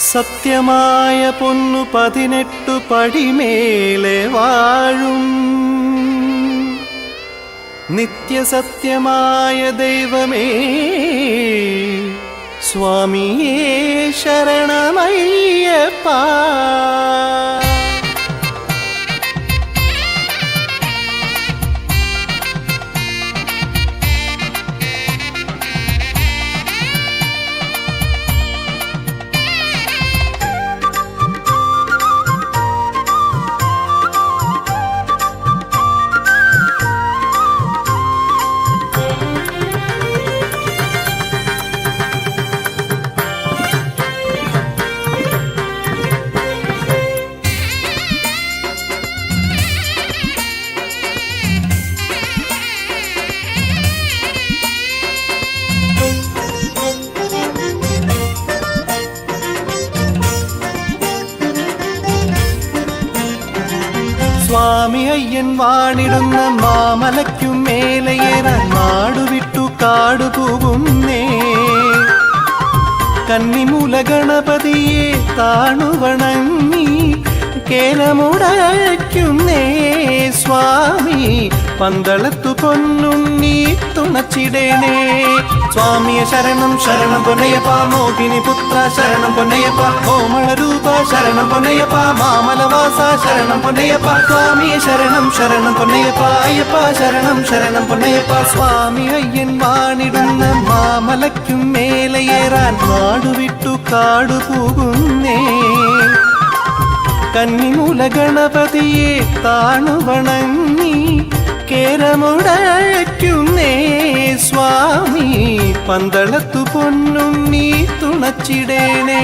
സത്യമായ പൊന്നു 18 പടിമേലെ വാഴും നിത്യസത്യമായ ദൈവമേ സ്വാമിയേ ശരണമയ്യപ്പ. സ്വാമി അയ്യൻ വാണിടുന്ന മാമലയ്ക്കും മേലെയേറാൻ നാടുവിട്ടു കാടുപോകുന്നേ. കന്നിമൂല ഗണപതിയെ താണുവണങ്ങി കേരമുടയ്ക്കുന്നേ. സ്വാമി പന്തളത്തു പൊന്നുണ്ണി തുണച്ചിടേണേ. സ്വാമിയെ ശരണം ശരണം പൊന്നയ്യപ്പ, മോഹിനി പുത്ര ശരണം പൊന്നയ്യപ്പ, കോമളരൂപ ശരണം പൊന്നയ്യപ്പ, മാമലവാസ ശരണം പൊന്നയ്യപ്പ. സ്വാമിയെ ശരണം ശരണം പൊന്നയ്യപ്പ, അയ്യപ്പ ശരണം ശരണം പൊന്നയ്യപ്പ. സ്വാമി അയ്യൻ വാണിടുന്ന മാമലയ്ക്കും മേലെയേറാൻ നാടുവിട്ടു കാടുപോകുന്നേ. കന്നിമൂല ഗണപതിയെ താണുവണങ്ങി കേരമുടയ്ക്കുന്നേ. സ്വാമി പന്തളത്തു പൊന്നുണ്ണി തുണച്ചിടേണേ.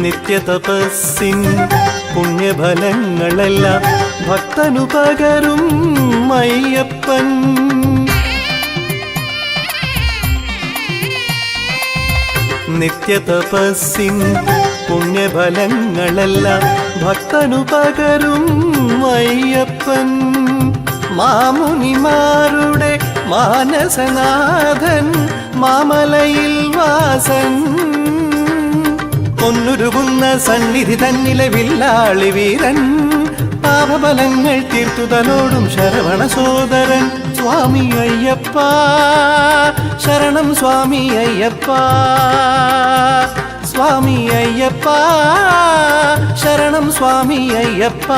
നിത്യതപസ്സിൻ പുണ്യഫലങ്ങളെല്ലാം ഭക്തനു പകരും അയ്യപ്പൻ. നിത്യതപസ്സിൻ പുണ്യഫലങ്ങളെല്ലാം ഭക്തനു പകരും അയ്യപ്പൻ. മാമുനിമാരുടെ മാനസനാഥൻ മാമലയിൽ വാസൻ. പൊന്നുരുകുന്ന സന്നിധി തന്നിലെ വില്ലാളി വീരൻ, പാപഫലങ്ങൾ തീർത്തുതലോടും ശരവണ സോദരൻ. സ്വാമി അയ്യപ്പ ശരണം സ്വാമി അയ്യപ്പ, സ്വാമി അയ്യപ്പ ശരണം സ്വാമി അയ്യപ്പ.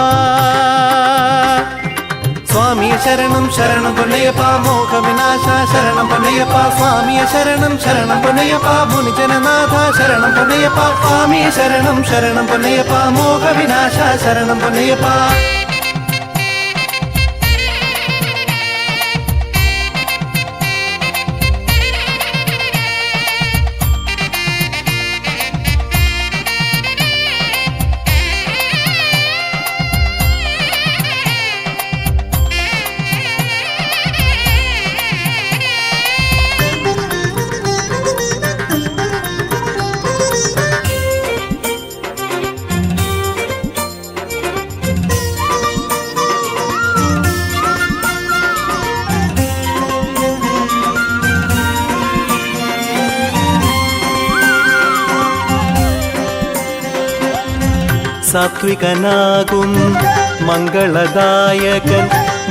സ്വാമിയെ ശരണം ശരണം പൊന്നയ്യപ്പ, മോഹവിനാശ ശരണം പൊന്നയ്യപ്പ. സ്വാമിയെ ശരണം ശരണം പൊന്നയ്യപ്പ, മുനിജനനാഥ ശരണം പൊന്നയ്യപ്പ. സ്വാമിയെ ശരണം ശരണം പൊന്നയ്യപ്പ, മോഹവിനാശ ശരണം പൊന്നയ്യപ്പ. സാത്വികനാകും മംഗളദായകൻ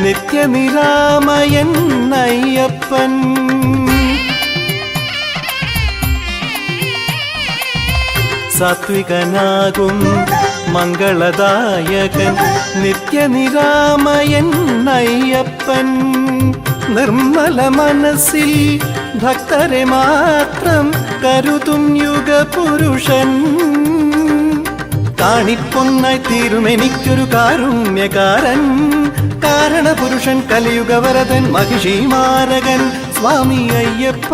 നിത്യനിരാമയൻ അയ്യപ്പൻ. സാത്വികനാകും മംഗളദായകൻ നിത്യനിരാമയൻ അയ്യപ്പൻ. നിർമ്മല മനസ്സിൽ ഭക്തരെ മാത്രം കരുതും യുഗപുരുഷൻ. കാണിപ്പൊന്നായി തീരുമെനിക്കൊരു കാരുണ്യകാരൻ, കാരണപുരുഷൻ കലിയുഗവരതൻ മഹിഷീമാരകൻ. സ്വാമി അയ്യപ്പ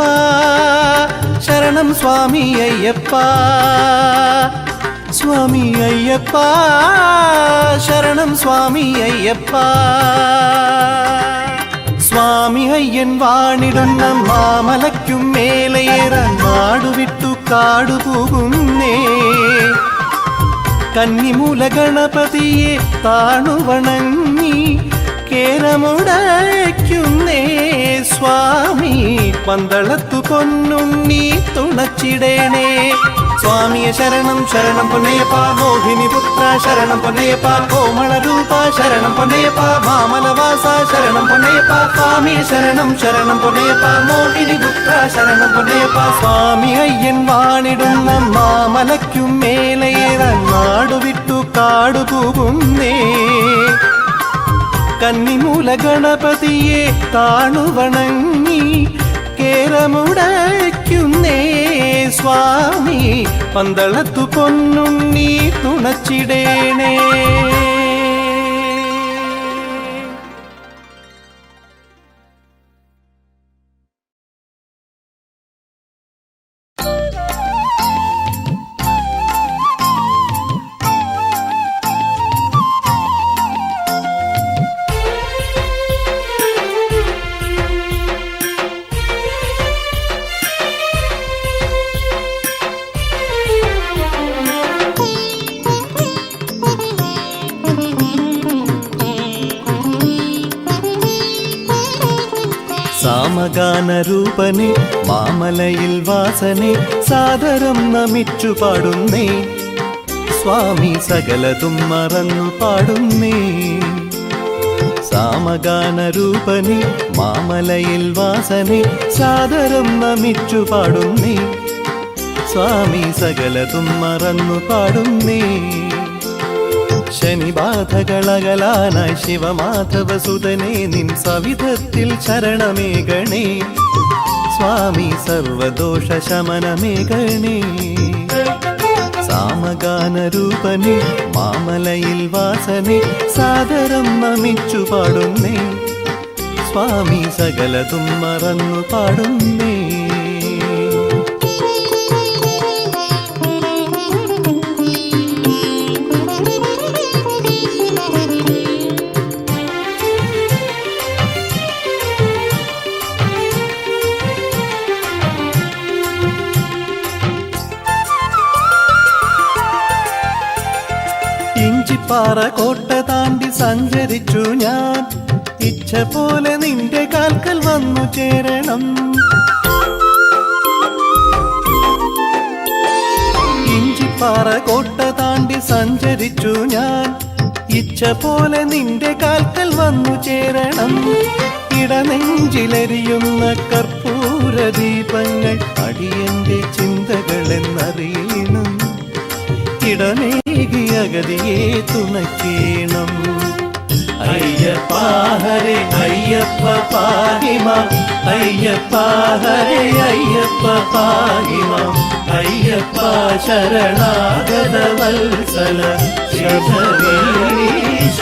ശരണം, സ്വാമി അയ്യപ്പ, സ്വാമി അയ്യപ്പ ശരണം, സ്വാമി അയ്യപ്പ. സ്വാമി അയ്യൻ വാണിടുന്ന മാമലയ്ക്കും മേലയേറാൻ നാടുവിട്ടു കാടുപോകുന്നേ. കന്നിമൂല ഗണപതിയെ താണുവണങ്ങി കേരമുടയ്ക്കുന്നേ. സ്വാമി പന്തളത്തു പൊന്നുണ്ണി തുണച്ചിടേണേ. സ്വാമിയെ ശരണം ശരണം പൊന്നയ്യപ്പ, മോഹിനി പുത്ര ശരണം പൊന്നയ്യപ്പ, കോമളരൂപ ശരണം പൊന്നയ്യപ്പ, മാമലവാസ ശരണം പൊന്നയ്യപ്പ. സ്വാമിയെ ശരണം ശരണം പൊന്നയ്യപ്പ, മോഹിനി പുത്ര ശരണം പൊന്നയ്യപ്പ. സ്വാമി അയ്യൻ വാണിടുന്ന മാമലയ്ക്കും മേലയേറാൻ നാടുവിട്ടു കാടുപോകുന്നേ. കന്നിമൂല ഗണപതിയെ താണുവണങ്ങി കേരമുടയ്ക്കുന്നേ. സ്വാമി പന്തളത്തു പൊന്നുണ്ണി തുണച്ചിടേണേ. സാമഗാനരൂപനെ മാമലയിൽ വാസനെ സാദരം നമിച്ചു പാടുന്നേ. സ്വാമി സകലതും മറന്നു പാടുന്നേ. സാമഗാനരൂപനെ മാമലയിൽ വാസനെ സാദരം നമിച്ചു പാടുന്നേ. സ്വാമി സകലതും മറന്നു പാടുന്നേ. ശനിബാധകളകലാനായി ശിവമാധവസുതനെ നിൻ സവിധത്തിൽ ശരണമേകണേ. സ്വാമി സർവദോഷ ശമനമേകണേ. സാമഗാനരൂപനെ മാമലയിൽ വാസനെ സാദരം നമിച്ചു പാടുന്നേ. സ്വാമി സകലതും മറന്നു പാടുന്നേ. ഇഞ്ചിപ്പാറ കോട്ട താണ്ടി സഞ്ചരിച്ചു ഞാൻ, ഇച്ഛ പോലെ നിന്റെ കാൽക്കൽ വന്നു ചേരണം. ഇഞ്ചിപ്പാറ കോട്ട താണ്ടി സഞ്ചരിച്ചു ഞാൻ, ഇച്ഛ പോലെ നിന്റെ കാൽക്കൽ വന്നു ചേരണം. ഇടനെഞ്ചിലെരിയുന്ന കർപ്പൂര ദീപങ്ങൾ അടിയന്റെ ചിന്തകളെന്നറിയണം. ഇടനേകി അഗതിയെ തുണയ്ക്കണം. അയ്യപ്പ ഹരേ അയ്യപ്പ പാഹിമ, അയ്യപ്പ ഹരേ അയ്യപ്പ പാഹിമ, അയ്യപ്പ ശരണാഗത വത്സല ശബരീശ.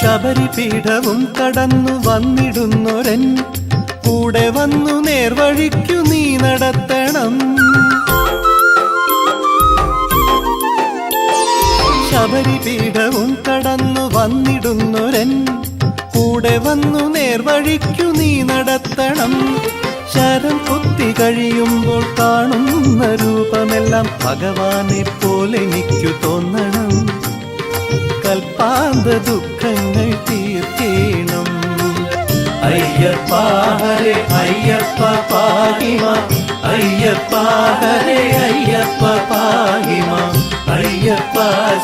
ശബരിപീഠവും കടന്നു വന്നിടുന്നൊരൻ കൂടെ വന്നു നേർവഴിക്കു നീ നടത്തണം. ശബരിപീഠവും കടന്നു വന്നിടുന്നൊരൻ കൂടെ വന്നു നേർവഴിക്കു നീ നടത്തണം. ശരം കുത്തി കഴിയുമ്പോൾ കാണുന്ന രൂപമെല്ലാം ഭഗവാനെ പോലെ എനിക്കു തോന്നണം. കൽപ്പാന്ത ദുഃഖങ്ങൾ തീർക്കേണം. അയ്യപ്പ ഹരേ അയ്യപ്പ പാഹിമ, അയ്യപ്പ ഹരേ അയ്യപ്പ പാഹിമ, അയ്യപ്പ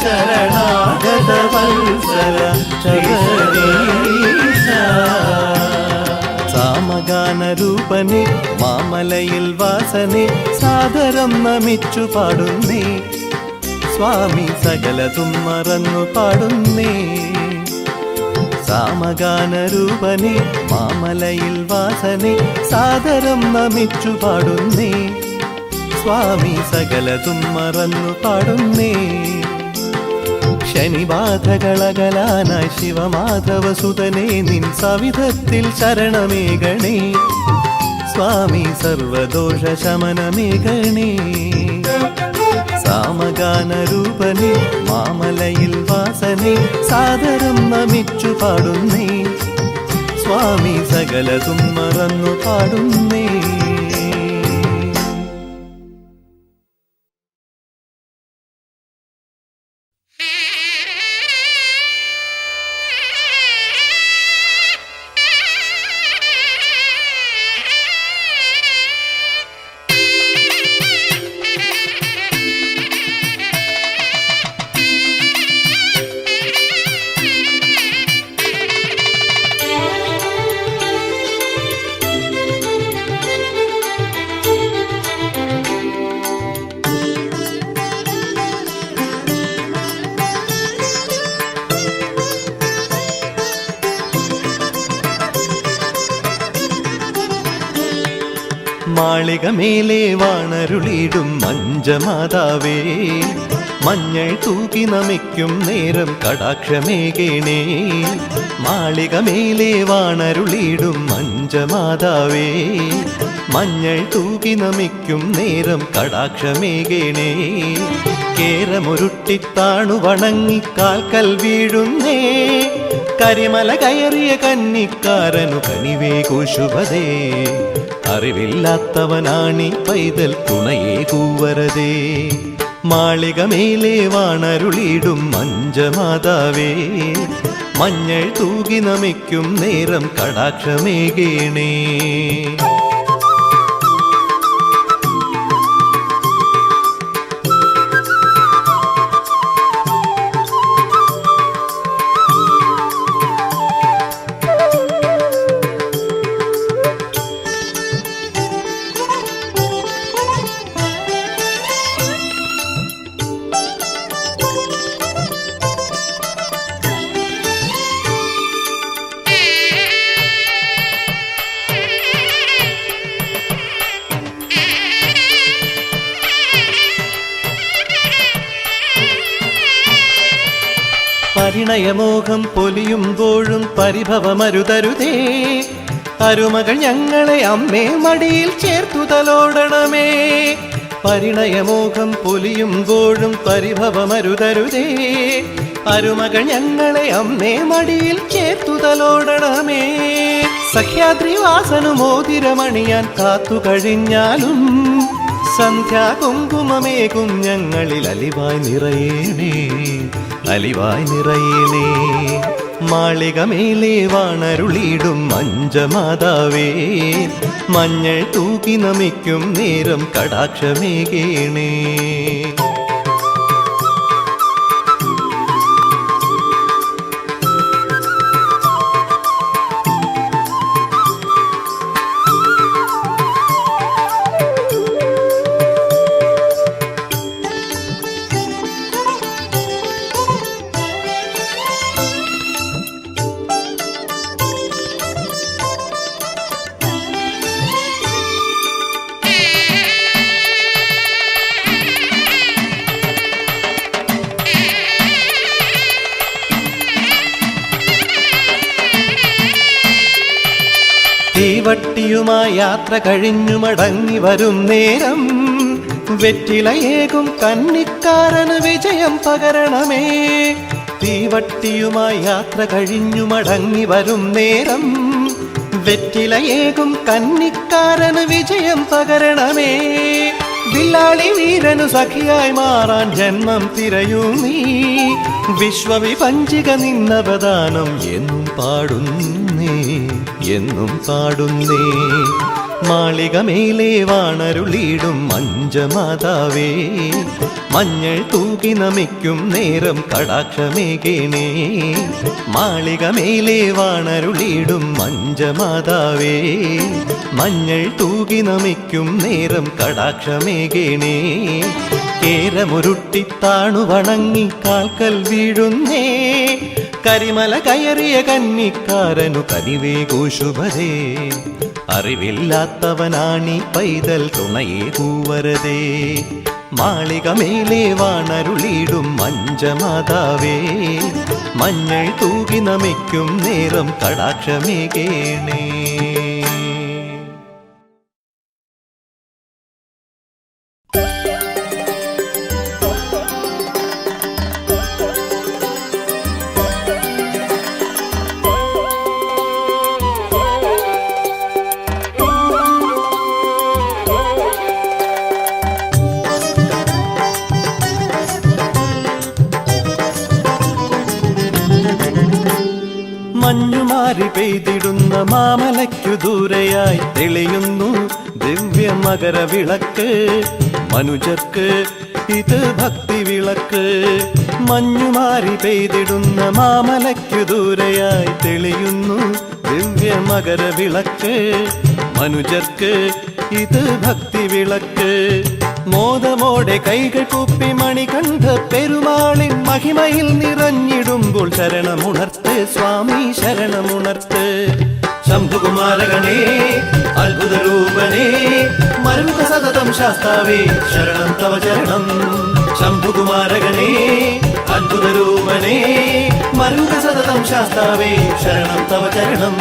ശരണാഗത വത്സല ശബരീശ. സാമഗാന സാമഗാനരൂപനെ മാമലയിൽ വാസനെ സാദരം നമിച്ചു പാടുന്നേ സ്വാമി സകലതും മറന്നു പാടുന്നേ സാമഗാനരൂപനെ മാമലയിൽ വാസനെ സാദരം നമിച്ചു പാടുന്നേ സ്വാമി സകലതും മറന്നു പാടുന്നേ ശനിബാധകളകലാനായി ശിവമാധവസുതനെ നിൻ സവിധത്തിൽ ശരണമേകണേ സ്വാമി സർവദോഷ ശമനമേകണേ സാമഗാനരൂപനെ മാമലയിൽ വാസനെ സാദരം നമിച്ചു പാടുന്നേ സ്വാമി സകലതും മറന്നു പാടുന്നേ. മാളികമേലെ വാണരുളിയിടും മഞ്ചമാതാവേ മഞ്ഞൾ തൂക്കി നമിക്കും നേരം കടാക്ഷമേകേണേ മാളികമേലെ വാണരുളിയിടും മഞ്ചമാതാവേ മഞ്ഞൾ തൂക്കി നമിക്കും നേരം കടാക്ഷമേകേണേ കേരമുരുട്ടിത്താണു വണങ്ങി കാൽക്കൽ വീഴുന്നേ കരിമല കയറിയ കന്നിക്കാരനു കനിവേകൂ ശുഭദേ അറിവില്ലാത്തവനാണി പൈതൽ തുണയേ കൂവരതേ മാളികമേലെ വാണരുളിയിടും മഞ്ചമാതാവേ മഞ്ഞൾ തൂകി നമിക്കും നേരം കടാക്ഷമേകേണേ പരിണയമോഹം പൊലിയുമ്പോഴും പരിഭവമരുതരുതേ അരുമകൾ ഞങ്ങളെ അമ്മേ മടിയിൽ ചേർത്തു തലോടണമേ പരിണയമോഹം പൊലിയുമ്പോഴും പരിഭവമരുതരുതേ അരുമകൾ ഞങ്ങളെ അമ്മേ മടിയിൽ ചേർത്തു തലോടണമേ സഖ്യാദ്രിവാസനു മോതിരമണിയാൻ കാത്തു കഴിഞ്ഞാലും സന്ധ്യാ കുങ്കുമമേകും ഞങ്ങളിൽ അലിവായി നിറയേണേ അലിവായി നിറയേണേ മാളികമേലെ വാണരുളിയിടും മഞ്ചമാതാവേ മഞ്ഞൾ തൂക്കി നമിക്കും നേരം കടാക്ഷമേകേണേ തീവട്ടിയുമായി യാത്ര കഴിഞ്ഞു മടങ്ങി വരും നേരം വെറ്റിലയേകും കന്നിക്കാരന് വിജയം പകരണമേ തീവട്ടിയുമായി യാത്ര കഴിഞ്ഞു മടങ്ങി വരും നേരം വെറ്റിലയേകും കന്നിക്കാരന് വിജയം പകരണമേ വില്ലാളി വീരനു സഖിയായി മാറാൻ ജന്മം തിരയൂ നീ വിശ്വവിപഞ്ചിക നിന്നവദാനം എന്നും പാടുന്നേ മാളികമേലെ വാണരുളിയിടും മഞ്ചമാതാവേ മഞ്ഞൾ തൂകി നമിക്കും നേരം കടാക്ഷമേകേണേ മാളികമേലെ വാണരുളിയിടും മഞ്ചമാതാവേ മഞ്ഞൾ തൂകി നമിക്കും നേരം കടാക്ഷമേകേണേ കേരമുരുട്ടിത്താണു വണങ്ങി കാൽക്കൽ വീഴുന്നേ കരിമല കയറിയ കന്നിക്കാരനു കനിവേകൂ ശുഭതേ അറിവില്ലാത്തവനാണി പൈതൽ തുണയേ കൂവരതേ മാളികമേലെ വാണരുളിയിടും മഞ്ചമാതാവേ മഞ്ഞൾ തൂകി നമിക്കും നേരം കടാക്ഷമേകേണേ മഞ്ഞുമാരി പെയ്തിടുന്ന മാമലയ്ക്കു ദൂരെയായി തെളിയുന്നു ദിവ്യ മകരവിളക്ക് മനുജർക്ക് ഇത് ഭക്തി വിളക്ക് മഞ്ഞുമാരി പെയ്തിടുന്ന മാമലയ്ക്കു ദൂരെയായി തെളിയുന്നു ദിവ്യ മകരവിളക്ക് മനുജർക്ക് ഇത് ഭക്തി വിളക്ക് മോദമോടെ കൈകൾ കൂപ്പി മണികണ്ഠ പെരുമാളിൻ മഹിമയിൽ നിറഞ്ഞിടുമ്പോൾ ശരണമുണർത്ത് സ്വാമി ശരണമുണർത്ത് ശംഭുകുമാരഗണേ അത്ഭുത രൂപനേ മരുക സതതം ശാസ്താവേ ശരണം തവ ചരണം ശംഭുകുമാരഗണേ അത്ഭുത രൂപനേ മരുക സതതം ശാസ്താവേ ശരണം തവ ചരണം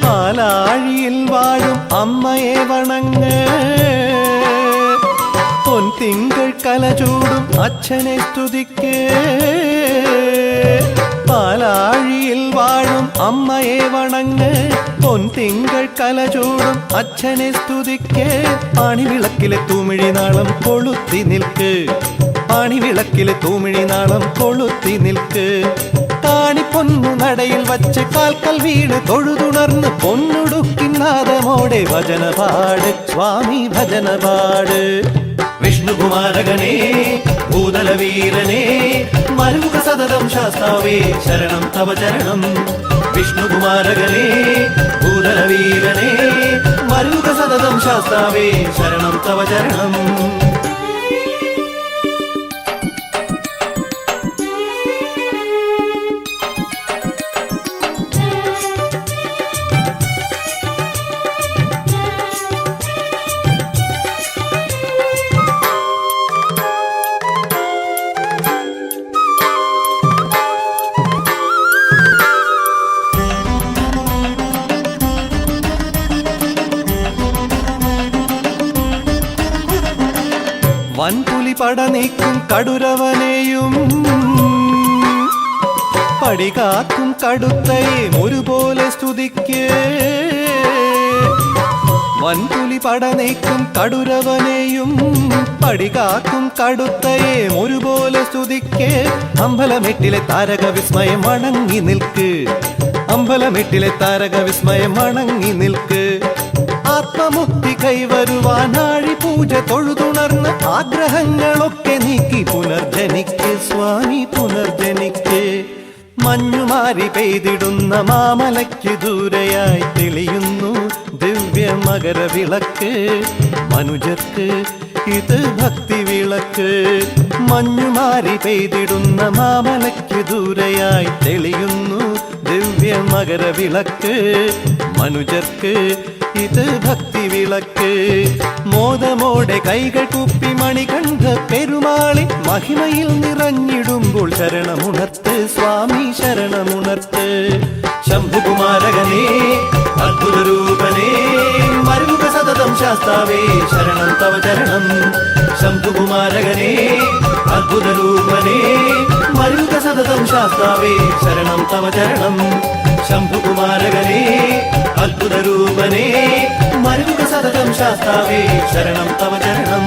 പാലാഴിയിൽ വാഴും അമ്മയെ വണങ്ങ് പൊൻതിങ്കൾ കലചൂടും അച്ഛനെ സ്തുതിക്ക് പാലാഴിയിൽ വാഴും അമ്മയെ വണങ്ങ് പൊൻതിങ്കൾ കലചൂടും അച്ഛനെ സ്തുതിക്ക് പാണിവിളക്കിലെ തൂമിഴിനാളം കൊളുത്തി നിൽക്ക് പാണിവിളക്കിലെ തൂമിഴിനാളം കൊളുത്തി നിൽക്ക് കാണിപ്പൊന്നു നടയിൽ വച്ച് കാൽക്കൽ വീണ് തൊഴുതുണർന്ന് പൊന്നുടുക്കിന്നാദമോടെ ഭജനപാട് സ്വാമി ഭജനപാട് വിഷ്ണുകുമാരഗണേ ഭൂതലവീരനേ മരുക സതതം ശാസ്താവേ ശരണം തവ ചരണം വിഷ്ണുകുമാരഗണേ ഭൂതലവീരനേ മരുക സതതം ശാസ്താവേ ശരണം തവ ചരണം വൻപുലി പട നീക്കും കടുരവനെയും പടികാക്കും കടുത്തയും ഒരുപോലെ സ്തുതിക്ക് വൻപുലി പട നീക്കും കടുരവനെയും പടികാക്കും കടുത്തയും ഒരുപോലെ സ്തുതിക്ക് അമ്പലമെട്ടിലെ താരക വിസ്മയം വണങ്ങി നിൽക്ക് അമ്പലമെട്ടിലെ താരക വിസ്മയം വണങ്ങി നിൽക്ക് ആത്മമുക്തി കൈവരുവാനാഴി പൂജ തൊഴുതുണർന്ന് ആഗ്രഹങ്ങളൊക്കെ നീക്കി പുനർജനിക്ക് സ്വാമി പുനർജനിക്ക് മഞ്ഞുമാരി പെയ്തിടുന്ന മാമലയ്ക്ക് ദൂരെയായി തെളിയുന്നു ദിവ്യ മകരവിളക്ക് മനുജർക്ക് ഇത് ഭക്തി വിളക്ക് മഞ്ഞുമാരി പെയ്തിടുന്ന മാമലയ്ക്ക് ദൂരെയായി തെളിയുന്നു ദിവ്യ മകരവിളക്ക് മനുജർക്ക് ഇത് ഭക്തി വിളക്ക് മോദമോടെ കൈകൾ കുപ്പി മണികണ്ഠ പെരുമാളിൻ മഹിമയിൽ നിറഞ്ഞിടുമ്പോൾ ശരണമുണർത്ത് സ്വാമി ശരണമുണർത്ത് ശംഭുകുമാരഗണേ അത്ഭുത രൂപനേ മരുക ശാസ്താവേ ശരണം തവ ചരണം ശംഭുകുമാരകനേ അദ്ഭുതരൂപനേ മരുക സതതം ശാസ്താവേ ശരണം തവ ചരണം ശംഭുകുമാരകനേ അദ്ഭുതരൂപനേ മരുക സതതം ശാസ്താവേ ശരണം തവ ചരണം.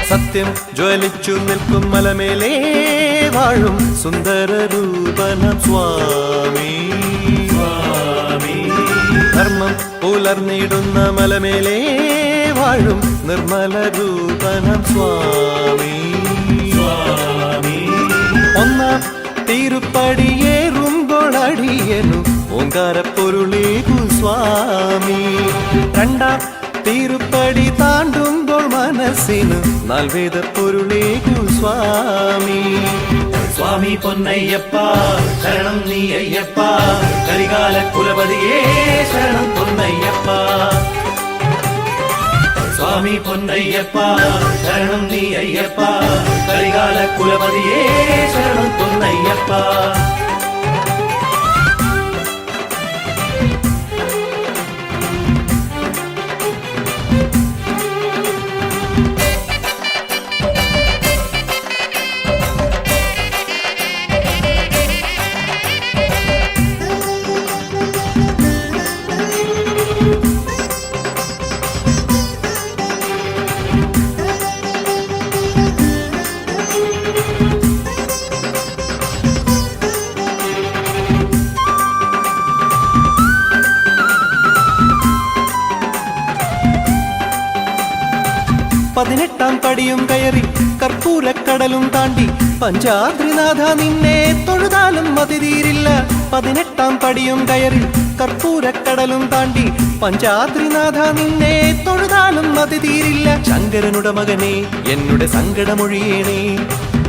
സത്യം ജ്വലിച്ചു നിൽക്കും മലമേലേ വാഴും സുന്ദര രൂപനം സ്വാമി സ്വാമി. ധർമ്മം പുലർന്നിടുന്ന മലമേലേ വാഴും നിർമ്മല രൂപനം സ്വാമി സ്വാമി. ഒന്നാം തിരുപ്പടിയേറുമ്പോൾ അടിയനു ഓങ്കാരപ്പൊരുളേകു സ്വാമി. രണ്ടാം തിരുപ്പടി താണ്ടുമ്പോൾ മനസ്സിനു നാൽവേദ പൊരുളേകു സ്വാമി സ്വാമി. പൊന്നയ്യപ്പ ശരണം നീ അയ്യപ്പ കരികാല കുലപതിയേ ശരണം പൊന്നയ്യപ്പ സ്വാമി. പൊന്നയ്യപ്പ ശരണം നീ അയ്യപ്പ കരികാല കുലപതിയേ ശരണം പൊന്നയ്യപ്പ. പതിനെട്ടാം പടിയും കയറി കർപ്പൂരക്കടലും താണ്ടി പഞ്ചാദ്രിനാഥ നിന്നെ തൊഴുതാലും മതി തീരില്ല. പതിനെട്ടാം പടിയും കയറി കർപ്പൂരക്കടലും താണ്ടി പഞ്ചാദ്രിനാഥ നിന്നെ തൊഴുതാലും മതി തീരില്ല. ശങ്കരനുടെ മകനെ എന്നുടെ സങ്കടമൊഴിയേണേ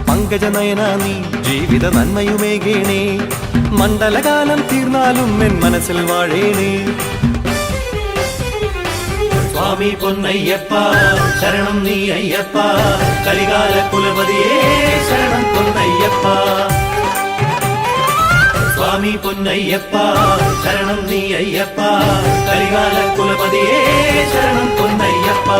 പങ്കജനയന നീ ജീവിത നന്മയുമേകേണേ. മണ്ഡലകാലം തീർന്നാലും എൻ മനസ്സിൽ വാഴേണേ സ്വാമി. പൊന്നയ്യപ്പ ശരണം നീ അയ്യപ്പ കരികാല കുലപതിയേ ശരണം പൊന്നയ്യപ്പ സ്വാമി. പൊന്നയ്യപ്പ ശരണം നീ അയ്യപ്പ കരികാല കുലപതിയേ ശരണം പൊന്നയ്യപ്പ.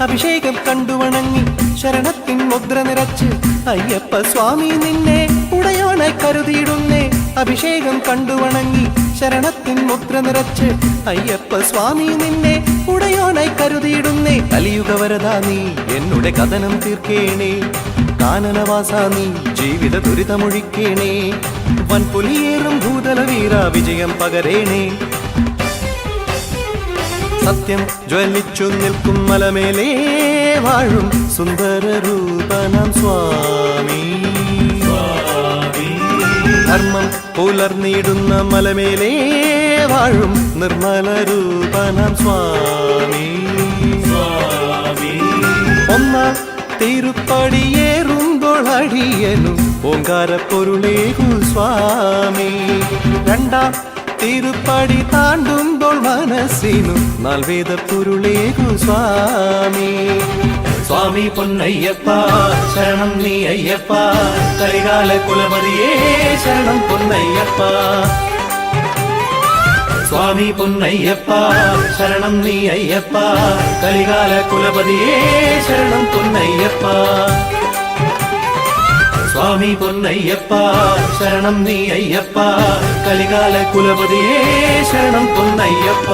അഭിഷേകം കണ്ടു വണങ്ങി ശരണത്തിൻ മുദ്ര നിറച്ച് അയ്യപ്പ സ്വാമി നിന്നെ ഉടയോനായി കരുതിയിടുന്നേ. അഭിഷേകം കണ്ടു വണങ്ങി ശരണത്തിൻ മുദ്ര നിറച്ച് അയ്യപ്പ സ്വാമി നിന്നെ ഉടയോനായി കരുതിയിടുന്നേ. കലിയുഗ വരദാ നീ എന്നുടെ കഥനം തീർക്കേണേ കാനനവാസ നീ ജീവിത ദുരിതമൊഴിക്കേണേ. വൻപുലിയേറും ഭൂതല വീര വിജയം പകരേണേ. സത്യം ജ്വലിച്ചു നിൽക്കും മലമേലേ വാഴും സുന്ദര രൂപനം സ്വാമി സ്വാമി. ധർമ്മം പുലർന്നിടുന്ന മലമേലേ വാഴും നിർമ്മല രൂപനം സ്വാമി സ്വാമി. ഒന്നാം തിരുപ്പടിയേറുമ്പോൾ അടിയനു ഓങ്കാരപ്പൊരുളേകു സ്വാമി. രണ്ടാം തിരുപ്പടി താണ്ടുമ്പോൾ മനസ്സിനു നാൽവേദ പൊരുളേകു സ്വാമി. സ്വാമി പൊന്നയ്യപ്പ ശരണം നീ അയ്യപ്പ, കരികാല കുലപതിയേ ശരണം പൊന്നയ്യപ്പ. സ്വാമി പൊന്നയ്യപ്പ ശരണം നീ അയ്യപ്പ, കരികാല കുലപതിയേ ശരണം പൊന്നയ്യപ്പ. സ്വാമി പൊന്നയ്യപ്പ ശരണം നീ അയ്യപ്പ, കലികാല കുലപതിയേ ശരണം പൊന്നയ്യപ്പ.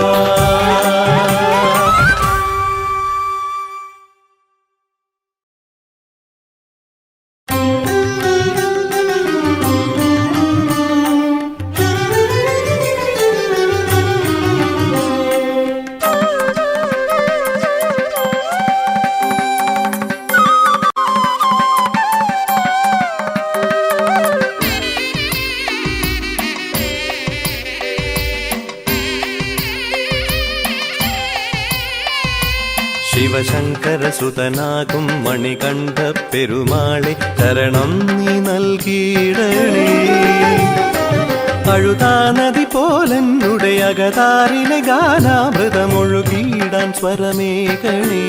ശിവശങ്കരസുതനാകും മണികണ്ഠ പെരുമാളെ ശരണം നീ നൽകിയിടണേ. അഴുതാ നദി പോലെന്നുടെ അകതാരിലെ ഗാനാമൃതമൊഴുകിയിടാൻ സ്വരമേകണേ.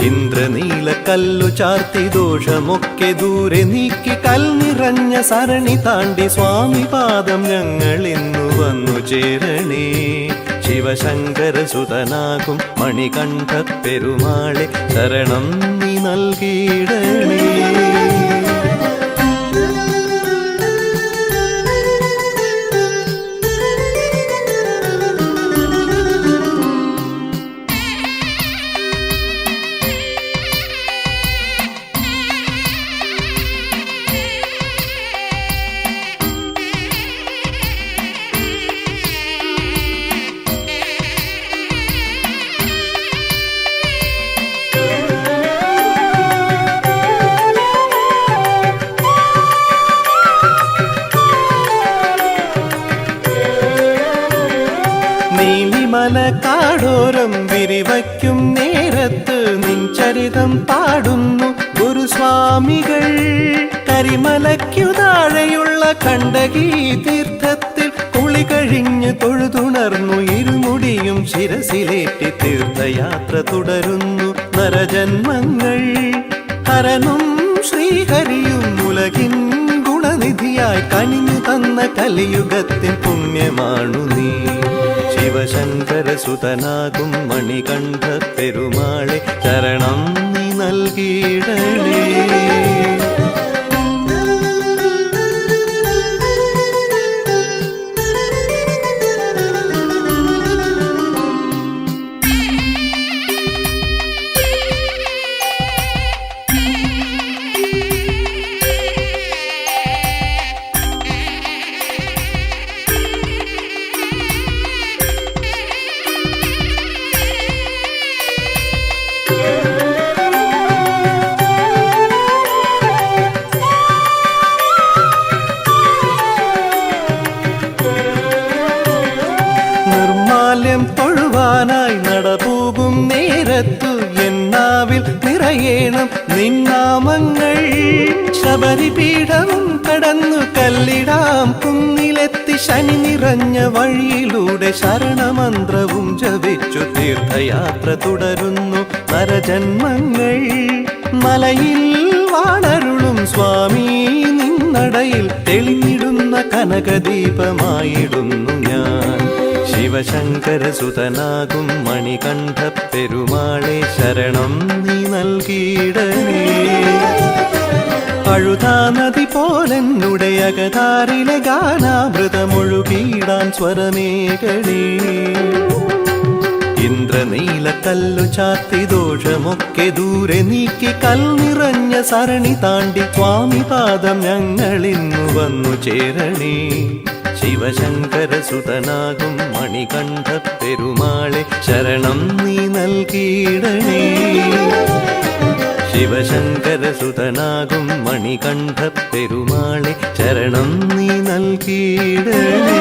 ഇന്ദ്രനീല കല്ലു ചാർത്തി ദോഷമൊക്കെ ദൂരെ നീക്കി കൽനിറഞ്ഞ സരണി താണ്ടി സ്വാമി പാദം ഞങ്ങൾ ഇന്നു വന്നു ചേരണേ. ശിവശങ്കരസുതനാകും മണികണ്ഠ പെരുമാളെ ശരണം നീ നൽകിയിടണേ. കാടോരം വിരിവയ്ക്കും നേരത്ത് നിൻചരിതം പാടുന്നു ഗുരുസ്വാമികൾ. കരിമലയ്ക്കു താഴെയുള്ള കണ്ടകീ തീർത്ഥത്തിൽ കുളി കഴിഞ്ഞ് തൊഴുതുണർന്നു ഇരുമുടിയും ശിരസിലേറ്റി തീർത്ഥയാത്ര തുടരുന്നു നരജന്മങ്ങൾ. ഹരനും ശ്രീഹരിയും ഉലകിൻ ഗുണനിധിയായി കനിഞ്ഞു തന്ന കലിയുഗത്തിൻ പുണ്യമാണു നീ. ശിവശങ്കരസുതനാകും മണികണ്ഠ പെരുമാളെ ശരണം നീ നൽകിയിടണേ. തൊഴുവാനായി നടപോകും നേരത്തു എന്നാവിൽ നിറയേണം നിന്നാമങ്ങൾ. ശബരിപീഠവും കടന്നു കല്ലിടാം കുന്നിലെത്തി ശനി നിറഞ്ഞ വഴിയിലൂടെ ശരണമന്ത്രവും ജപിച്ചു തീർത്ഥയാത്ര തുടരുന്നു നരജന്മങ്ങൾ. മലയിൽ വാണരുളും സ്വാമി നിന്നടയിൽ തെളിഞ്ഞിടുന്ന കനകദീപമായിടുന്നു ഞാൻ. ശിവശങ്കരസുതനാകും മണികണ്ഠ പെരുമാളെ ശരണം നീ നൽകിയിടണേ. അഴുതാ നദി പോലെന്നുടെ അകതാരിലെ ഗാനാമൃതമൊഴുകിയിടാൻ സ്വരമേകണേ. ഇന്ദ്രനീല കല്ലു ചാത്തി ദോഷമൊക്കെ ദൂരെ നീക്കി കൽനിറഞ്ഞ സരണി താണ്ടി സ്വാമി പാദം ഞങ്ങൾ ഇന്നു വന്നു ചേരണേ. ശിവശങ്കരസുതനാകും മണികണ്ഠ പെരുമാളെ ശരണം നീ നൽകിയിടണേ. ശിവശങ്കരസുതനാകും മണികണ്ഠ പെരുമാളെ ശരണം നീ നൽകിയിടണേ.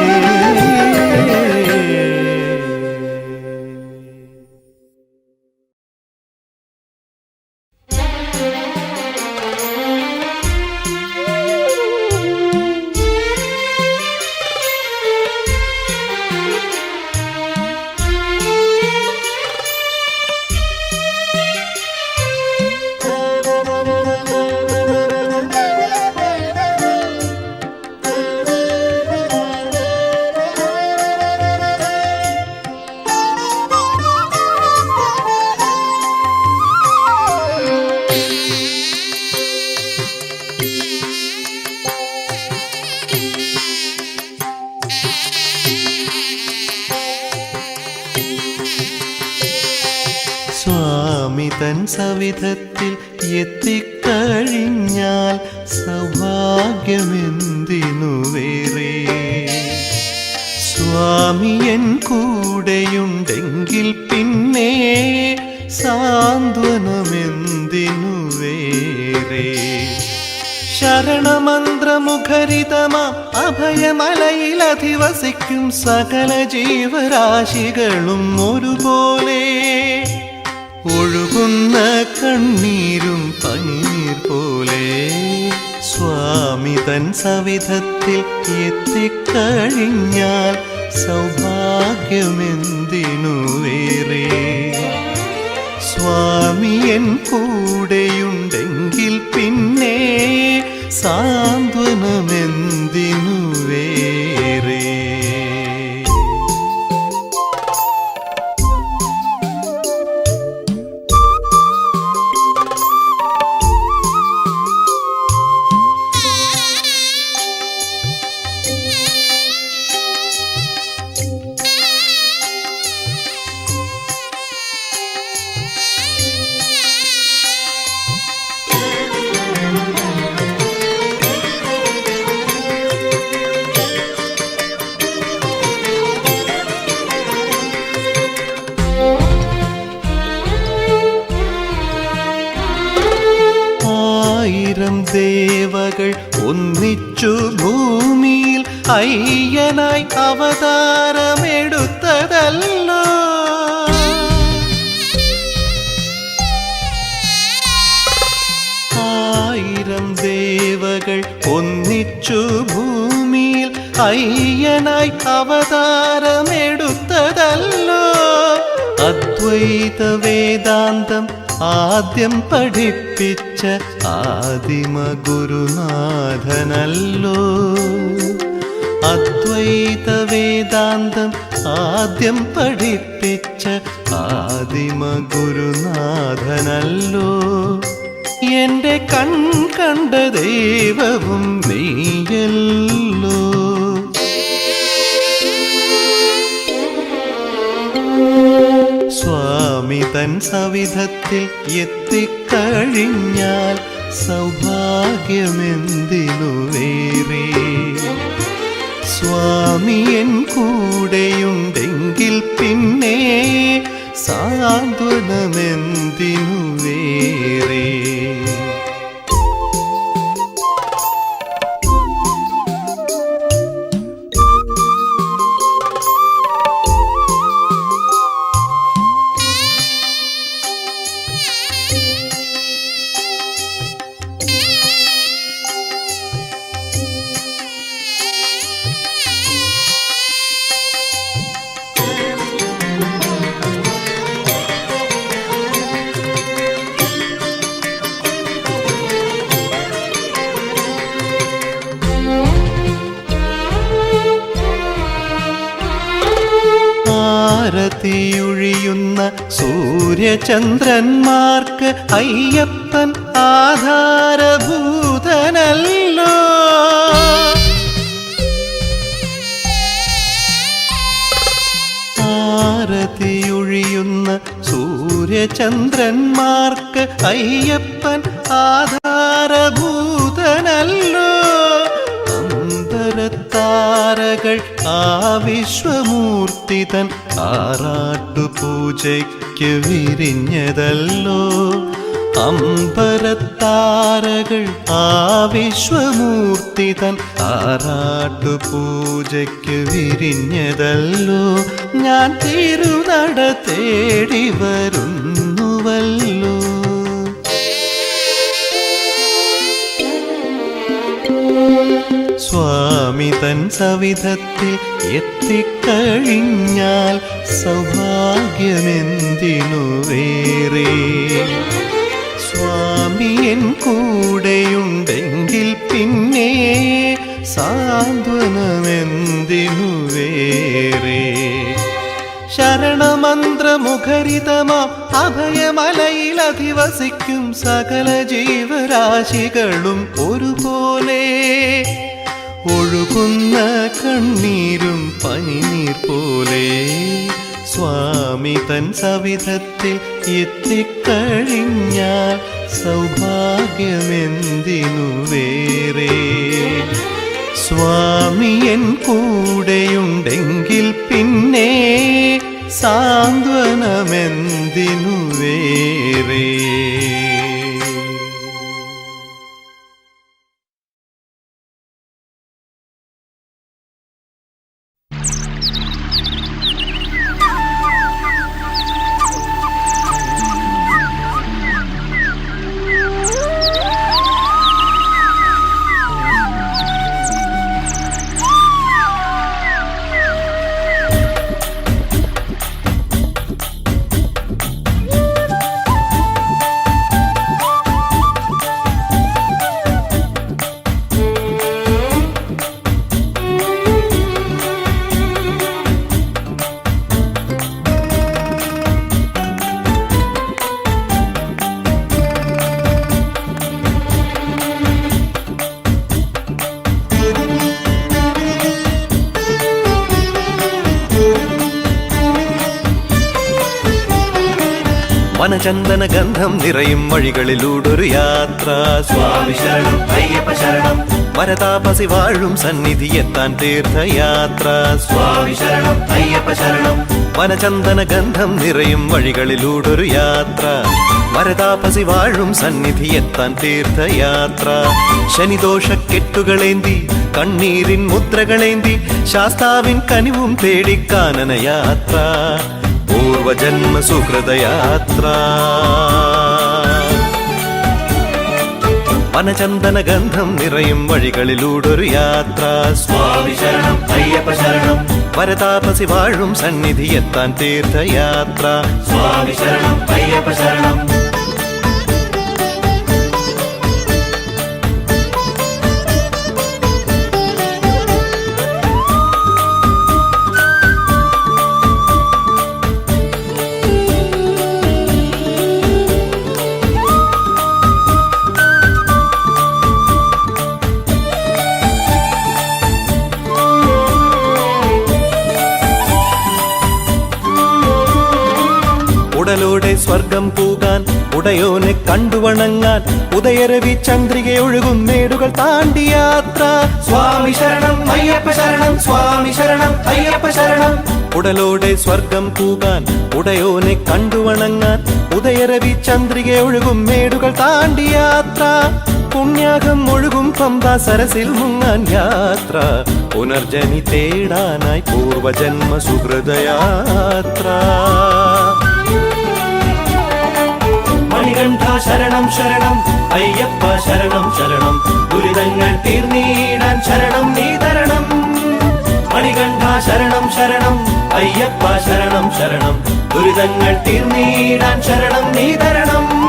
സ്വാമി തൻ സവിധത്തിൽ എത്തിക്കഴിഞ്ഞാൽ സൗഭാഗ്യമെന്തിനു വേറെ. സ്വാമിയൻ കൂടെയുണ്ടെങ്കിൽ പിന്നെ സാന്ത്വനമെന്തിനു വേറെ. ശരണമന്ത്രമുഖരിതമാം അഭയമലയിലധിവസിക്കും സകല ജീവരാശികളും ഒരുപോലെ. ഒഴുകുന്ന കണ്ണീരും പനിനീർ പോലെ സ്വാമി തൻ സവിധത്തിൽ എത്തിക്കഴിഞ്ഞാൽ സൗഭാഗ്യമെന്തിനു വേറെ. സ്വാമിയൻ കൂടെയുണ്ടെങ്കിൽ പിന്നെ സാന്ത്വനമെന്തിനു വേറെ. ദേവകൾ ഒന്നിച്ചു ഭൂമിയിൽ അയ്യനായി അവതാരമെടുത്തതല്ലോ. ആയിരം ദേവകൾ ഒന്നിച്ചു ഭൂമിയിൽ അയ്യനായി അവതാരമെടുത്തതല്ലോ. അദ്വൈത വേദാന്തം ആദ്യം പഠിപ്പിച്ച ആദിമ ഗുരുനാഥനല്ലോ. അദ്വൈത വേദാന്തം ആദ്യം പഠിപ്പിച്ച ആദിമ ഗുരുനാഥനല്ലോ. എന്റെ കണ്ട ദൈവവും നീയല്ലോ. സ്വാമി തൻ സവിധത്തിൽ എത്തിക്കഴിഞ്ഞാൽ സൗഭാഗ്യമെന്തിനു വേറെ. സ്വാമിയൻ കൂടെയുണ്ടെങ്കിൽ പിന്നെ സാന്ത്വനമെന്തിനു വേറെ. ആരതിയൊഴിയുന്ന സൂര്യചന്ദ്രന്മാർക്ക് അയ്യപ്പൻ ആധാരഭൂതനല്ലോ. ആരതിയൊഴിയുന്ന സൂര്യചന്ദ്രന്മാർക്ക് അയ്യപ്പൻ ആധാരഭൂതനല്ലോ. താരകൾ ആ വിശ്വമൂർത്തി തൻ ആറാട്ടുപൂജയ്ക്ക് വിരിഞ്ഞതല്ലോ. അമ്പരത്താരകൾ ആ വിശ്വമൂർത്തി തൻ ആറാട്ടുപൂജയ്ക്ക് വിരിഞ്ഞതല്ലോ. ഞാൻ തിരുനട തേടി വരുന്നുവല്ലോ. സ്വാമി തൻ സവിധത്തിൽ എത്തിക്കഴിഞ്ഞാൽ സൗഭാഗ്യമെന്തിനു വേറെ. സ്വാമിയൻ കൂടെയുണ്ടെങ്കിൽ പിന്നെ സാന്ത്വനമെന്തിനു വേറെ. ശരണമന്ത്രമുഖരിതമാം അഭയമലയിലധിവസിക്കും സകല ജീവരാശികളും ഒരുപോലെ. ഒഴുകുന്ന കണ്ണീരും പനിനീർ പോലെ സ്വാമി തൻ സവിധത്തിൽ എത്തിക്കഴിഞ്ഞാൽ സൗഭാഗ്യമെന്തിനു വേറെ. സ്വാമിയൻ കൂടെയുണ്ടെങ്കിൽ പിന്നെ സാന്ത്വനമെന്തിനു വേറെ. വനചന്ദന ഗന്ധം നിറയും വഴികളിലൂടൊരു യാത്ര. സ്വാമി ശരണം അയ്യപ്പ ശരണം. വരതാപസി വാഴും സന്നിധി എത്താൻ തീർത്ഥയാത്ര. സ്വാമി ശരണം അയ്യപ്പ ശരണം. വനചന്ദന ഗന്ധം നിറയും വഴികളിലൂടൊരു യാത്ര. വരതാപസി വാഴും സന്നിധി എത്താൻ തീർത്ഥയാത്ര. ശനിദോഷക്കെട്ടുകളേന്തി കണ്ണീരിൻ മുദ്രകളേന്തി ശാസ്താവിൻ കനിവും തേടിക്കാനന യാത്ര. പൂർവജന്മ സുഹൃതയാത്ര. വനചന്ദന ഗന്ധം നിറയും വഴികളിലൂടൊരു യാത്ര. സ്വാമി ശരണം അയ്യപ്പ ശരണം. വരതാപസി വാഴും സന്നിധി എത്താൻ തീർത്ഥയാത്ര. സ്വാമി ശരണം അയ്യപ്പ ശരണം. ഉടലോടെ സ്വർഗം പൂകാൻ ഉടയോനെ കണ്ടുവണങ്ങാൻ ഉദയരവി ചന്ദ്രികയൊഴുകും മേടുകൾ താണ്ടി യാത്ര. സ്വാമി ശരണം അയ്യപ്പ ശരണം. സ്വാമി ശരണം അയ്യപ്പ ശരണം. ഉടലോടെ സ്വർഗം പൂകാൻ ഉടയോനെ കണ്ടുവണങ്ങാൻ ഉദയരവി ചന്ദ്രികയൊഴുകും മേടുകൾ താണ്ടി യാത്ര. പുണ്യാകം ഒഴുകും പമ്പാ സരസിൽ മുങ്ങാൻ യാത്ര. പുനർജനി തേടാനായി പൂർവജന്മ സുഹൃതയാത്ര. മണികണ്ഠ ശരണം ശരണം അയ്യപ്പ ശരണം ശരണം. ദുരിതങ്ങൾ തീർന്നിടാൻ ശരണം നീ തരണം. മണികണ്ഠ ശരണം ശരണം അയ്യപ്പ ശരണം ശരണം. ദുരിതങ്ങൾ തീർന്നിടാൻ ശരണം നീ തരണം.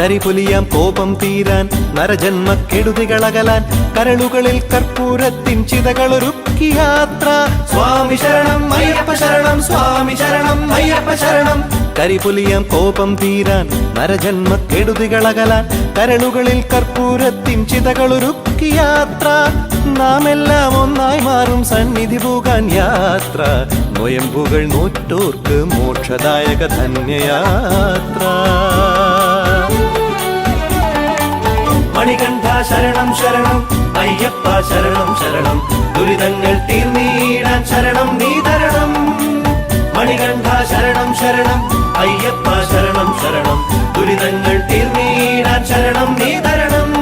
കരിപുലിയാം കോപം തീരാൻ നരജന്മക്കെടുതികളകലാൻ കരളുകളിൽ കർപ്പൂരത്തിൻ ചിതകളൊരുക്കി യാത്ര. സ്വാമി ശരണം അയ്യപ്പ ശരണം. സ്വാമി ശരണം അയ്യപ്പ ശരണം. കരിപുലിയാം കോപം തീരാൻ നരജന്മക്കെടുതികളകലാൻ കരളുകളിൽ കർപ്പൂരത്തിൻ ചിതകളൊരുക്കി യാത്ര. നാം എല്ലാം ഒന്നായി മാറും സന്നിധി പോകാൻ യാത്ര. നൊയമ്പുകൾ നോറ്റോർക്ക് മോക്ഷദായക ധന്യയാത്ര. മണികണ്ഠ ശരണം ശരണം അയ്യപ്പ ശരണം ശരണം. ദുരിതങ്ങൾ തീർന്നിടാൻ ശരണം നീ തരണം. മണികണ്ഠ ശരണം ശരണം അയ്യപ്പ ശരണം ശരണം. ദുരിതങ്ങൾ തീർന്നിടാൻ ശരണം നീ തരണം.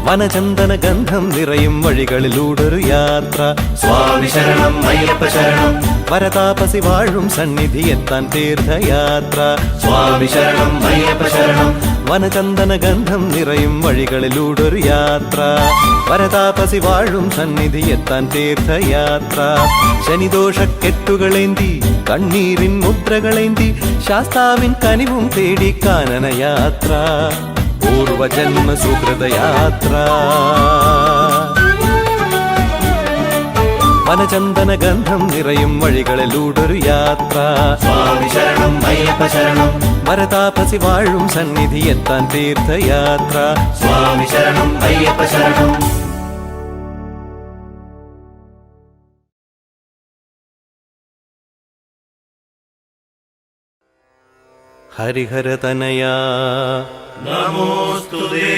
വനചന്ദന ഗന്ധം നിറയും വഴികളിലൂടൊരു യാത്ര. സ്വാമി ശരണം അയ്യപ്പ ശരണം. വരതാപസി വാഴും സന്നിധി എത്താൻ തീർത്ഥയാത്ര. സ്വാമി ശരണം അയ്യപ്പ ശരണം. വനചന്ദന ഗന്ധം നിറയും വഴികളിലൂടൊരു യാത്ര. വരതാപസി വാഴും സന്നിധി എത്താൻ തീർത്ഥയാത്ര. ശനിദോഷക്കെട്ടുകളേന്തി കണ്ണീരിൻ മുദ്രകളേന്തി ശാസ്താവിൻ കനിവും തേടി കാനനയാത്ര. പൂർവജന്മ സുഹൃതയാത്ര. വനചന്ദന ഗന്ധം നിറയും വഴികളിലൂടൊരു യാത്ര. സ്വാമി ശരണം അയ്യപ്പ ശരണം. വരതാപസി വാഴും സന്നിധി എത്താൻ തീർത്ഥയാത്ര. സ്വാമി ശരണം അയ്യപ്പ ശരണം. ഹരിഹരതനയാ നമോസ്തുതേ.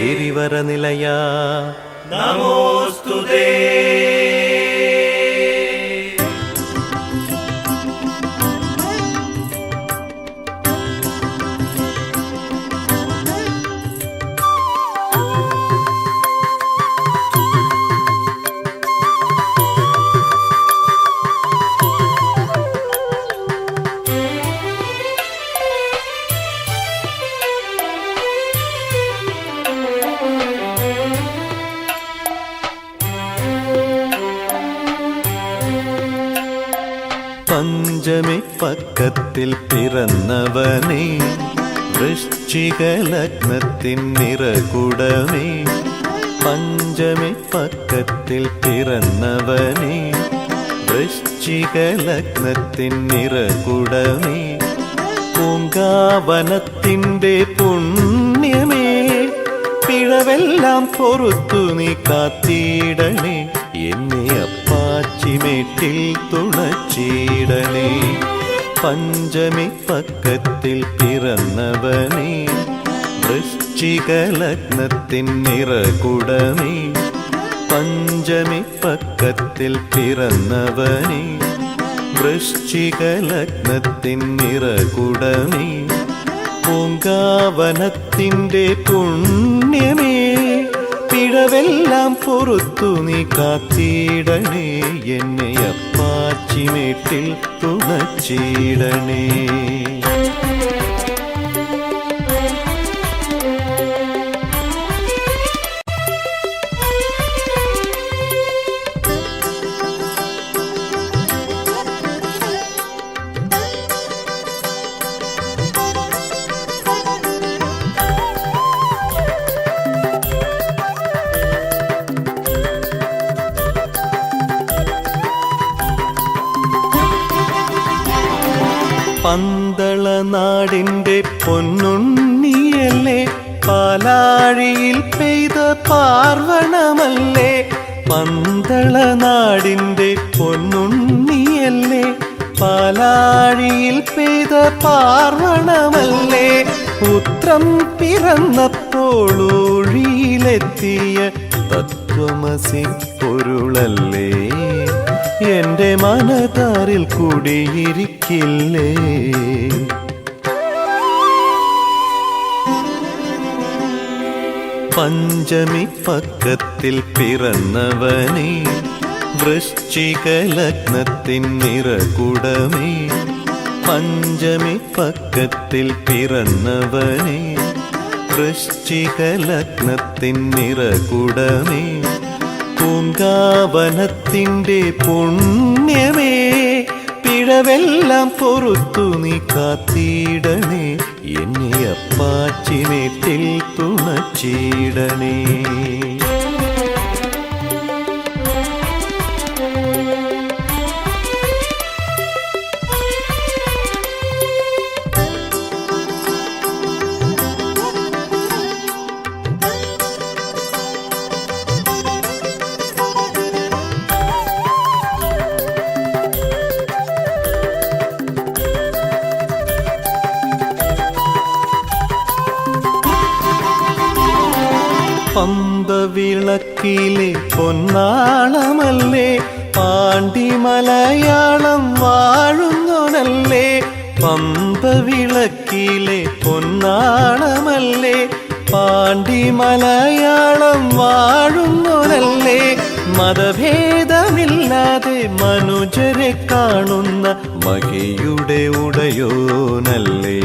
ഗിരിവരനിലയാ നമോസ്തുതേ. പഞ്ചമി പക്കത്തിൽ പിറന്നവനേ, വൃശ്ചിക ലഗ്നത്തിൻ നിറകുടമേ. പഞ്ചമി പക്കത്തിൽ പിറന്നവനേ, വൃശ്ചിക ലഗ്നത്തിൻ നിറകുടമേ. പൂങ്കാവനത്തിൻ്റെ പുണ്യമേ, പിഴവെല്ലാം പൊറുത്തു നീ കാത്തിടണേ. എന്നെ അപ്പാച്ചിമേട്ടിൽ തുണച്ചിടണേ. പഞ്ചമി പക്കത്തിൽ പിറന്നവനേ, വൃശ്ചിക ലഗ്നത്തിൻ നിറകുടമേ. പഞ്ചമി പക്കത്തിൽ പിറന്നവനേ, വൃശ്ചിക ലഗ്നത്തിൻ നിറകുടമേ. പൂങ്കാവനത്തിൻ്റെ പുണ്യമേ, പിഴവെല്ലാം പൊറുത്തു നീ കാത്തിടണേ. എന്നെ അപ്പാച്ചിമേട്ടിൽ തുണച്ചിടണേ. പന്തള നാടിൻ്റെ പൊന്നുണ്ണിയല്ലേ, പാലാഴിയിൽ പെയ്ത പാർവണമല്ലേ. പന്തള നാടിൻ്റെ പൊന്നുണ്ണിയല്ലേ, പാലാഴിയിൽ പെയ്ത പാർവണമല്ലേ. ഉത്രം പിറന്നപ്പോൾ ഒഴിയിലെത്തിയ തത്വമസി പൊരുളല്ലേ. എന്റെ മനതാരിൽ കുടിയിരിക്കില്ലേ. പഞ്ചമി പക്കത്തിൽ പിറന്നവനേ, വൃശ്ചിക ലഗ്നത്തിൻ നിറകുടമേ. പഞ്ചമി പക്കത്തിൽ പിറന്നവനേ, വൃശ്ചിക ലഗ്നത്തിൻ നിറകുടമേ. പൂങ്കാവനത്തിൻ്റെ പുണ്യമേ, പിഴവെല്ലാം പൊറുത്തു നീ കാത്തിടണേ. എന്നെ അപ്പാച്ചിമേട്ടിൽ തുണച്ചിടണേ. പമ്പവിളക്കിലെ പൊന്നാളമല്ലേ, പാണ്ടി മലയാളം വാഴുന്നോനല്ലേ. പമ്പവിളക്കിലെ പൊന്നാളമല്ലേ, പാണ്ടി മലയാളം വാഴുന്നോനല്ലേ. മതഭേദമില്ലാതെ മനുജരെ കാണുന്ന മഹിയുടെ ഉടയോനല്ലേ.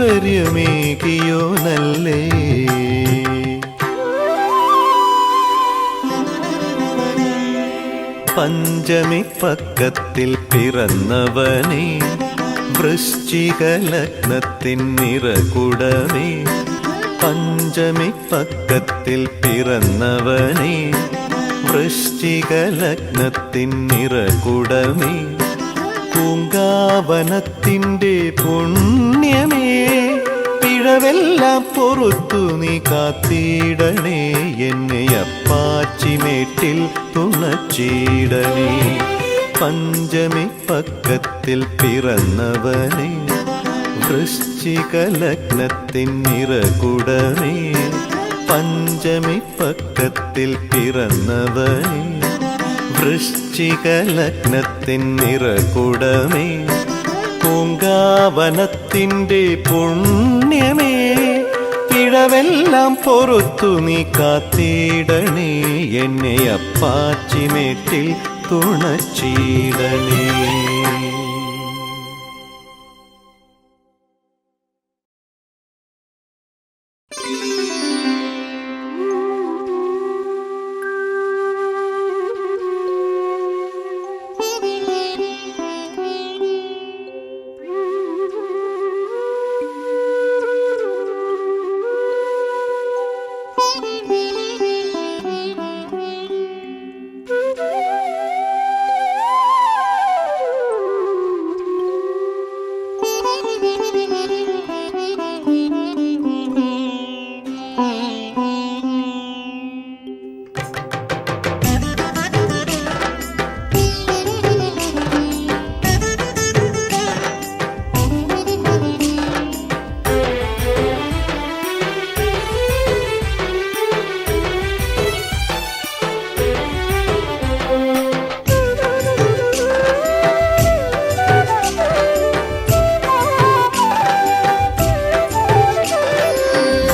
സൗന്ദര്യമേകിയോ നല്ലേ. പഞ്ചമി പക്കത്തിൽ പിറന്നവനേ, വൃശ്ചിക ലഗ്നത്തിൻ നിറകുടമേ. പഞ്ചമി പക്കത്തിൽ പിറന്നവനേ, വൃശ്ചിക ലഗ്നത്തിൻ നിറകുടമേ. പൂങ്കാവനത്തിൻ്റെ പുണ്യമേ, പിഴവെല്ലാം പൊറുത്തു നീ കാത്തിടണേ. എന്നെ അപ്പാച്ചിമേട്ടിൽ തുണച്ചിടണേ. പഞ്ചമി പക്കത്തിൽ പിറന്നവനേ, വൃശ്ചിക ലഗ്നത്തിൻ നിറകുടമേ. പഞ്ചമി പക്കത്തിൽ പിറന്നവനേ, വൃശ്ചിക ലഗ്നത്തിൻ നിറകുടമേ. പൂങ്കാവനത്തിൻ്റെ പുണ്യമേ, പിഴവെല്ലാം പൊറുത്തു നീ കാത്തിടണേ. എന്നെ അപ്പാച്ചിമേട്ടിൽ തുണച്ചിടണേ.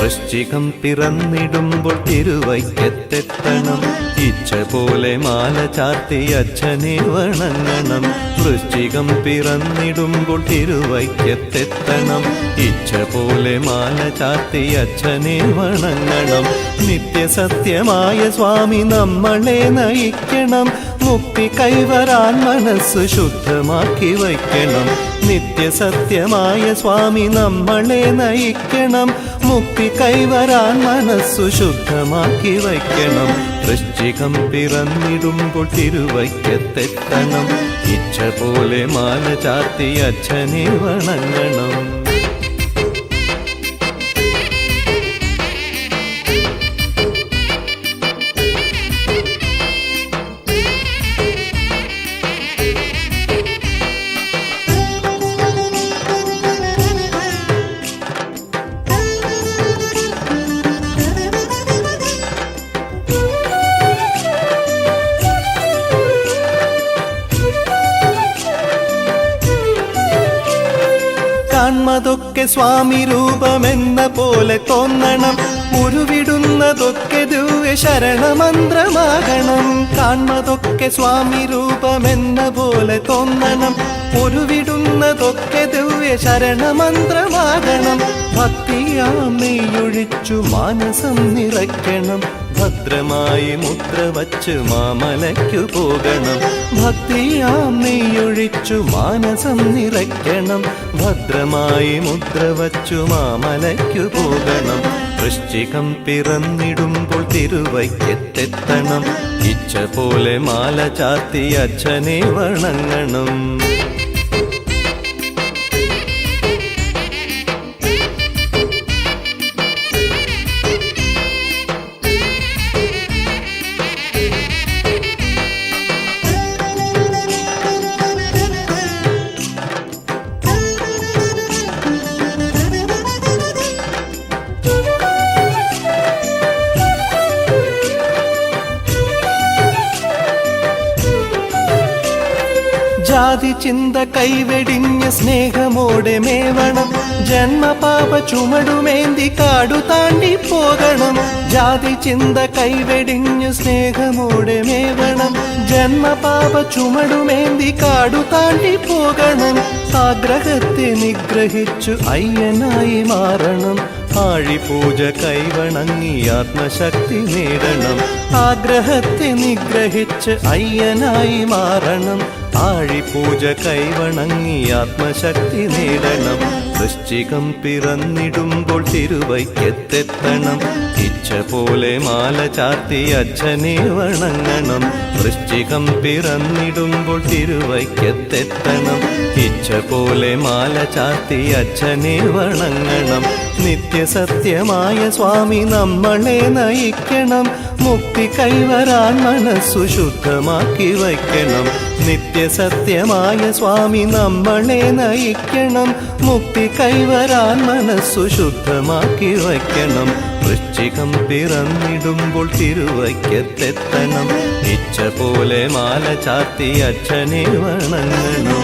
വൃശ്ചികം പിറന്നിടുമ്പോൾ തിരുവൈക്കത്തെത്തണം. ഇച്ഛ പോലെ മാല ചാർത്തി അച്ഛനെ വണങ്ങണം. വൃശ്ചികം പിറന്നിടുമ്പോൾ തിരുവൈക്കത്തെത്തണം. ഇച്ഛ പോലെ മാല ചാർത്തി അച്ഛനെ വണങ്ങണം. നിത്യസത്യമായ സ്വാമി നമ്മളെ നയിക്കണം. മുക്തി കൈവരാൻ മനസ്സ് ശുദ്ധമാക്കി വയ്ക്കണം. നിത്യസത്യമായ സ്വാമി നമ്മളെ നയിക്കണം. മുക്തി കൈവരാൻ മനസ്സു ശുദ്ധമാക്കി വയ്ക്കണം. വൃശ്ചികം പിറന്നിടുമ്പോൾ തിരുവൈക്കത്തെത്തണം. ഇച്ഛ പോലെ മാല ചാർത്തി അച്ഛനെ വണങ്ങണം. കാൺമതൊക്കെ സ്വാമി രൂപമെന്ന പോലെ തോന്നണം. ഉരുവിടുന്നതൊക്കെ ദിവ്യ ശരണമന്ത്രമാകണം. കാൺമതൊക്കെ സ്വാമി രൂപമെന്ന പോലെ തോന്നണം. ഉരുവിടുന്നതൊക്കെ ദിവ്യ ശരണമന്ത്രമാകണം. ഭക്തിയാം നെയ്യൊഴിച്ചു മാനസം നിറയ്ക്കണം. ഭദ്രമായി മുദ്ര വച്ച് മാമലയ്ക്കു പോകണം. ഭക്തിയാം നെയ്യൊഴിച്ചു മാനസം നിറയ്ക്കണം. ഭദ്രമായി മുദ്ര വച്ചു മാമലയ്ക്കു പോകണം. വൃശ്ചികം പിറന്നിടുമ്പോൾ തിരുവൈക്കത്തെത്തണം. ഇച്ഛ പോലെ മാല ചാർത്തി അച്ഛനെ വണങ്ങണം. ജാതി ചിന്ത കൈവെടിഞ്ഞ് സ്നേഹമോടെ മേവണം ജന്മപാപ ചുമടുമേന്തി കാടു താണ്ടി പോകണം ജാതി ചിന്ത കൈവെടിഞ്ഞ് സ്നേഹമോടെ മേവണം ജന്മപാപ ചുമടുമേന്തി കാടു താണ്ടി പോകണം ആഗ്രഹത്തെ നിഗ്രഹിച്ചു അയ്യനായി മാറണം ആഴിപൂജ കൈവണങ്ങി ആത്മശക്തി നേടണം ആഗ്രഹത്തെ നിഗ്രഹിച്ച് അയ്യനായി മാറണം ആഴിപൂജ കൈവണങ്ങി ആത്മശക്തി നേടണം വൃശ്ചികം പിറന്നിടുമ്പോൾ തിരുവൈക്കത്തെത്തണം ഇച്ഛ പോലെ മാല ചാർത്തി അച്ഛനെ വണങ്ങണം വൃശ്ചികം പിറന്നിടുമ്പോൾ തിരുവൈക്കത്തെത്തണം ഇച്ഛ പോലെ മാല ചാർത്തി അച്ഛനെ വണങ്ങണം നിത്യസത്യമായ സ്വാമി നമ്മളെ നയിക്കണം മുക്തി കൈവരാൻ മനസ്സു ശുദ്ധമാക്കി വയ്ക്കണം നിത്യസത്യമായ സ്വാമി നമ്മളെ നയിക്കണം മുക്തി കൈവരാൻ മനസ്സു ശുദ്ധമാക്കി വയ്ക്കണം വൃശ്ചികം പിറന്നിടുമ്പോൾ തിരുവൈക്കത്തെത്തണം ഇച്ഛ പോലെ മാല ചാർത്തി അച്ഛനെ വണങ്ങണം